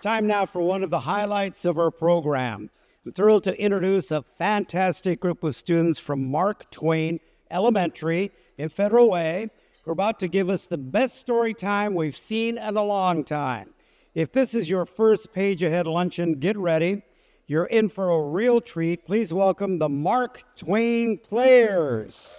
Time now for one of the highlights of our program. I'm thrilled to introduce a fantastic group of students from Mark Twain Elementary in Federal Way who are about to give us the best story time we've seen in a long time. If this is your first page ahead luncheon, get ready. You're in for a real treat. Please welcome the Mark Twain Players.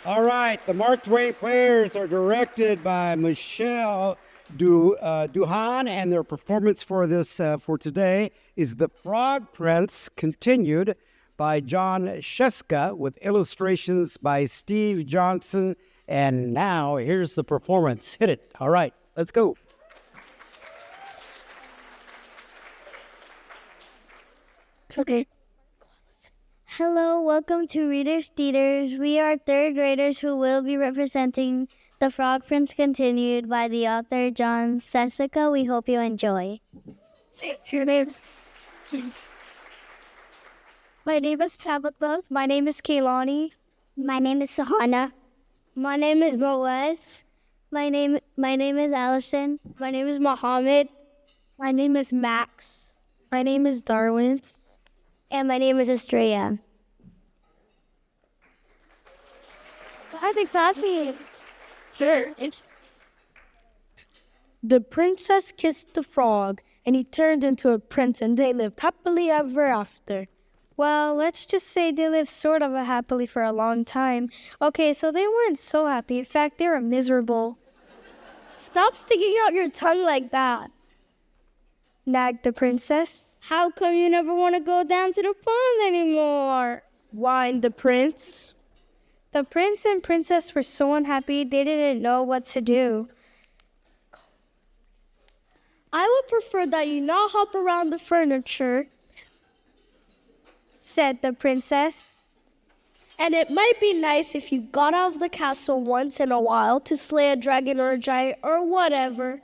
All right, the Mark Twain Players are directed by Michelle Duhan, and their performance for today is The Frog Prince, continued by Jon Scieszka with illustrations by Steve Johnson. And now here's the performance. Hit it. All right, let's go. Okay. Hello, welcome to Readers Theaters. We are third graders who will be representing The Frog Prince Continued by the author Jon Scieszka. We hope you enjoy. Your name? My name is Tabitha. My name is Kaylani. My name is Sahana. My name is Boaz. My name is Allison. My name is Mohammed. My name is Max. My name is Darwin. And my name is Estrella. I think that's Sure. The princess kissed the frog, and he turned into a prince, and they lived happily ever after. Well, let's just say they lived sort of happily for a long time. Okay, so they weren't so happy. In fact, they were miserable. Stop sticking out your tongue like that, nagged the princess. How come you never want to go down to the pond anymore? Whined the prince. The prince and princess were so unhappy they didn't know what to do. I would prefer that you not hop around the furniture, said the princess. And it might be nice if you got out of the castle once in a while to slay a dragon or a giant or whatever.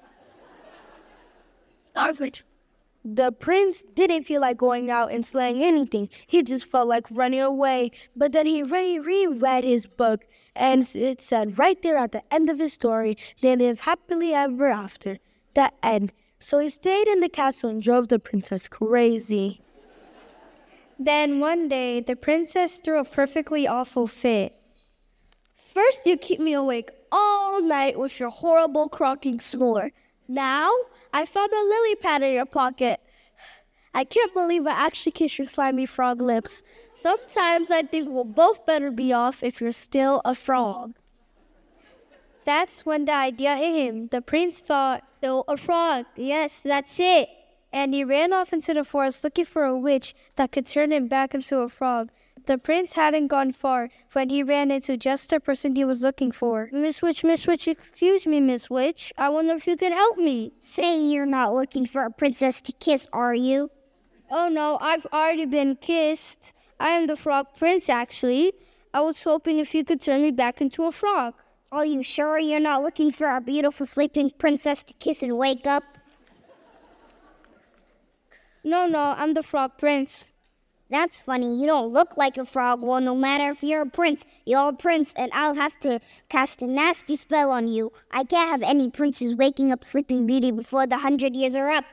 The prince didn't feel like going out and slaying anything. He just felt like running away. But then he reread his book, and it said right there at the end of his story, they live happily ever after. The end. So he stayed in the castle and drove the princess crazy. Then one day, the princess threw a perfectly awful fit. First, you keep me awake all night with your horrible croaking snore. Now, I found a lily pad in your pocket. I can't believe I actually kissed your slimy frog lips. Sometimes I think we'll both better be off if you're still a frog. That's when the idea hit him. The prince thought, still a frog. Yes, that's it. And he ran off into the forest looking for a witch that could turn him back into a frog. The prince hadn't gone far when he ran into just the person he was looking for. Miss Witch, excuse me, Miss Witch. I wonder if you could help me. Say you're not looking for a princess to kiss, are you? Oh no, I've already been kissed. I am the frog prince, actually. I was hoping if you could turn me back into a frog. Are you sure you're not looking for a beautiful sleeping princess to kiss and wake up? No, I'm the frog prince. That's funny. You don't look like a frog. Well, no matter if you're a prince, you're a prince, and I'll have to cast a nasty spell on you. I can't have any princes waking up Sleeping Beauty before the 100 years are up.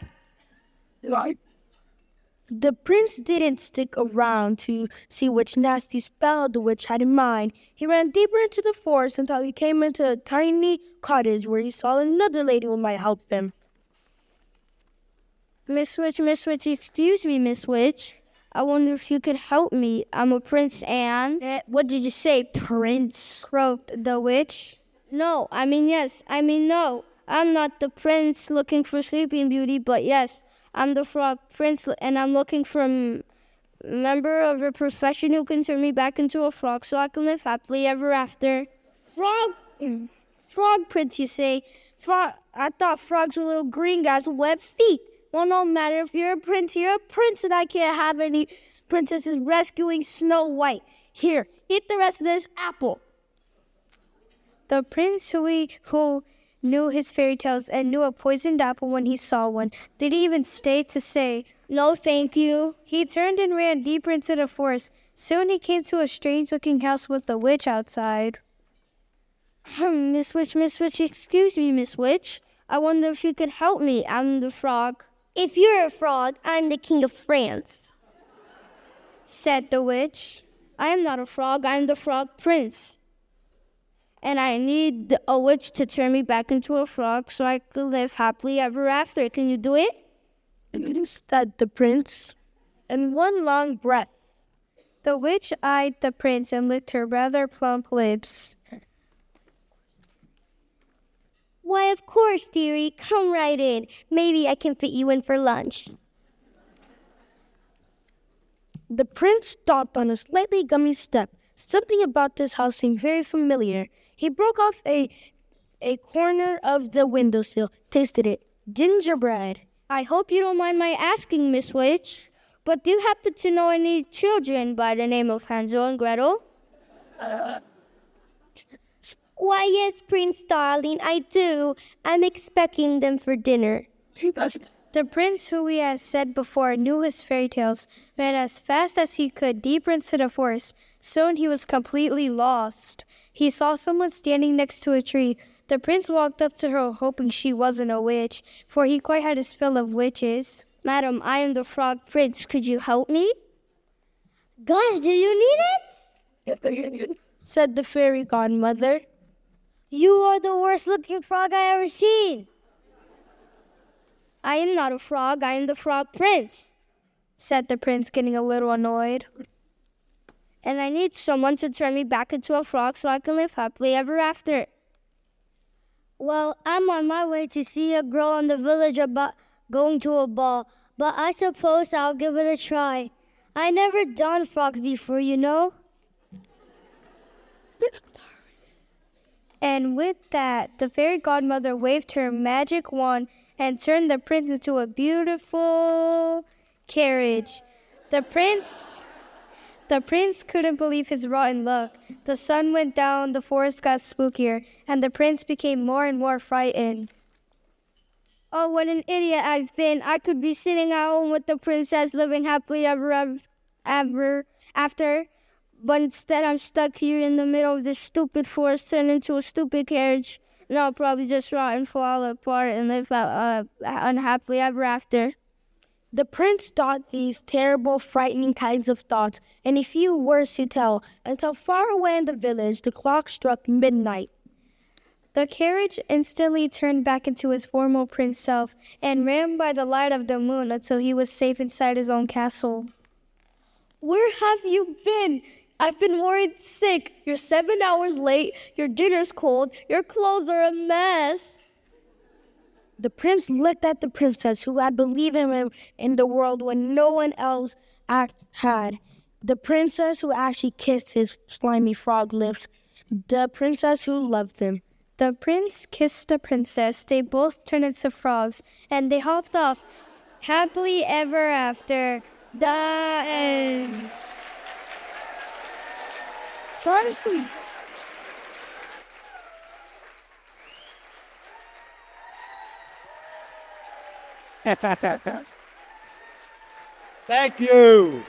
Right. The prince didn't stick around to see which nasty spell the witch had in mind. He ran deeper into the forest until he came into a tiny cottage where he saw another lady who might help him. Miss Witch, excuse me, Miss Witch. I wonder if you could help me. I'm a prince and... What did you say, prince? Croaked the witch. No, no. I'm not the prince looking for Sleeping Beauty, but yes, I'm the frog prince, and I'm looking for a member of a profession who can turn me back into a frog so I can live happily ever after. Frog prince, you say? I thought frogs were little green guys with webbed feet. Well, no matter if you're a prince, and I can't have any princesses rescuing Snow White. Here, eat the rest of this apple. The prince who knew his fairy tales and knew a poisoned apple when he saw one didn't even stay to say, "No, thank you." He turned and ran deeper into the forest. Soon he came to a strange-looking house with a witch outside. Miss Witch, excuse me, Miss Witch. I wonder if you could help me. I'm the frog, If you're a frog, I'm the king of France. said the witch. I am not a frog, I'm the frog prince. And I need a witch to turn me back into a frog so I can live happily ever after. Can you do it? said the prince. In one long breath, The witch eyed the prince and licked her rather plump lips. Why, of course, dearie. Come right in. Maybe I can fit you in for lunch. the prince stopped on a slightly gummy step. Something about this house seemed very familiar. He broke off a corner of the windowsill, tasted it. Gingerbread. I hope you don't mind my asking, Miss Witch, but do you happen to know any children by the name of Hansel and Gretel? Why, yes, Prince darling, I do. I'm expecting them for dinner. The prince, who we had said before knew his fairy tales, ran as fast as he could deeper into the forest. Soon he was completely lost. He saw someone standing next to a tree. The prince walked up to her, hoping she wasn't a witch, for he quite had his fill of witches. Madam, I am the frog prince. Could you help me? Gosh, do you need it? said the fairy godmother. You are the worst looking frog I ever seen. I am not a frog. I am the frog prince, said the prince, getting a little annoyed. And I need someone to turn me back into a frog so I can live happily ever after. Well, I'm on my way to see a girl in the village about going to a ball, but I suppose I'll give it a try. I never done frogs before, you know. And with that, the fairy godmother waved her magic wand and turned the prince into a beautiful carriage. The prince couldn't believe his rotten luck. The sun went down, the forest got spookier, and the prince became more and more frightened. Oh, what an idiot I've been. I could be sitting at home with the princess living happily ever after. But instead, I'm stuck here in the middle of this stupid forest, turned into a stupid carriage. And I'll probably just rot and fall apart and live unhappily ever after. The prince thought these terrible, frightening kinds of thoughts and a few words to tell until far away in the village the clock struck midnight. The carriage instantly turned back into his former prince self and ran by the light of the moon until he was safe inside his own castle. Where have you been? I've been worried sick. You're 7 hours late. Your dinner's cold. Your clothes are a mess. The prince looked at the princess who had believed in him in the world when no one else had. The princess who actually kissed his slimy frog lips. The princess who loved him. The prince kissed the princess. They both turned into frogs, and they hopped off happily ever after. The end. Thank you.